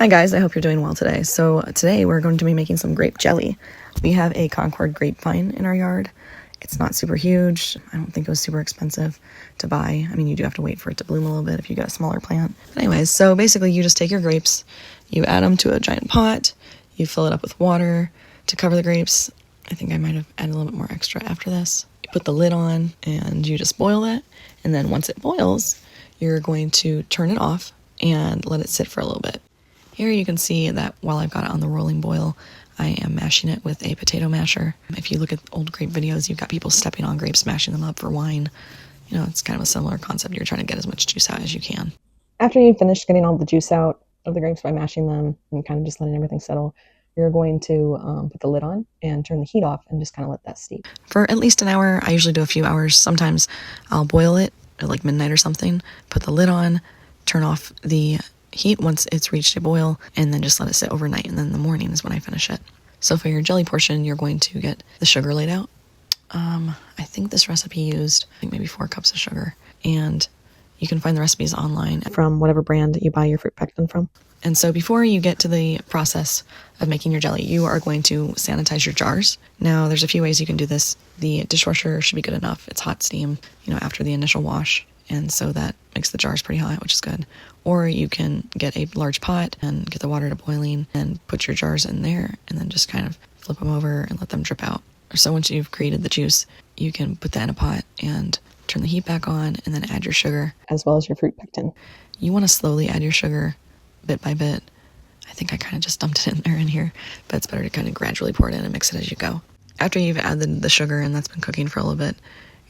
Hi guys, I hope you're doing well today. So today we're going to be making some grape jelly. We have a Concord grapevine in our yard. It's not super huge. I don't think it was super expensive to buy. I mean, you do have to wait for it to bloom a little bit if you get a smaller plant. But anyways, so basically you just take your grapes, you add them to a giant pot, you fill it up with water to cover the grapes. I think I might have added a little bit more extra after this. You put the lid on and you just boil it. And then once it boils, you're going to turn it off and let it sit for a little bit. Here you can see that while I've got it on the rolling boil, I am mashing it with a potato masher. If you look at old grape videos, you've got people stepping on grapes, mashing them up for wine. You know, it's kind of a similar concept. You're trying to get as much juice out as you can. After you've finished getting all the juice out of the grapes by mashing them and kind of just letting everything settle, you're going to put the lid on and turn the heat off and just kind of let that steep. For at least an hour. I usually do a few hours. Sometimes I'll boil it at like midnight or something, put the lid on, turn off the heat once it's reached a boil, and then just let it sit overnight, and then in the morning is when I finish it. So for your jelly portion, you're going to get the sugar laid out. I think this recipe used maybe 4 cups of sugar, and you can find the recipes online from whatever brand you buy your fruit pectin from. And so before you get to the process of making your jelly, you are going to sanitize your jars. Now, there's a few ways you can do this. The dishwasher should be good enough. It's hot steam, after the initial wash. And so that makes the jars pretty hot, which is good. Or you can get a large pot and get the water to boiling and put your jars in there and then just kind of flip them over and let them drip out. So once you've created the juice, you can put that in a pot and turn the heat back on and then add your sugar as well as your fruit pectin. You want to slowly add your sugar bit by bit. I think I kind of just dumped it in here, but it's better to kind of gradually pour it in and mix it as you go. After you've added the sugar and that's been cooking for a little bit,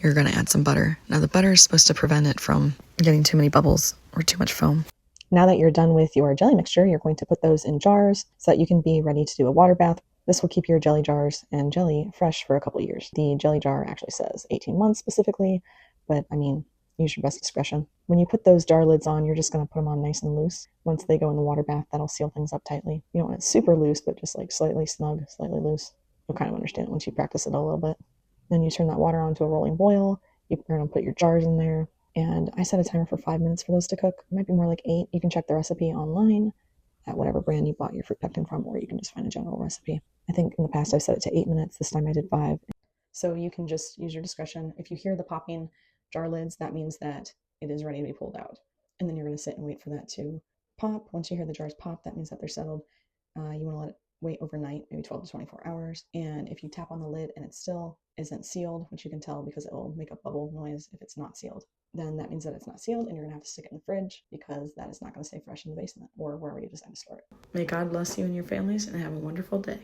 you're going to add some butter. Now the butter is supposed to prevent it from getting too many bubbles or too much foam. Now that you're done with your jelly mixture, you're going to put those in jars so that you can be ready to do a water bath. This will keep your jelly jars and jelly fresh for a couple of years. The jelly jar actually says 18 months specifically, but I mean, use your best discretion. When you put those jar lids on, you're just going to put them on nice and loose. Once they go in the water bath, that'll seal things up tightly. You don't want it super loose, but just like slightly snug, slightly loose. You'll kind of understand it once you practice it a little bit. Then you turn that water onto a rolling boil. You're going to put your jars in there. And I set a timer for 5 minutes for those to cook. It might be more like 8. You can check the recipe online at whatever brand you bought your fruit pectin from, or you can just find a general recipe. I think in the past I set it to 8 minutes. This time I did 5. So you can just use your discretion. If you hear the popping jar lids, that means that it is ready to be pulled out. And then you're going to sit and wait for that to pop. Once you hear the jars pop, that means that they're settled. You want to let it wait overnight, maybe 12 to 24 hours. And if you tap on the lid and it still isn't sealed, which you can tell because it will make a bubble noise if it's not sealed, then that means that it's not sealed and you're going to have to stick it in the fridge because that is not going to stay fresh in the basement or wherever you decide to store it. May God bless you and your families and have a wonderful day.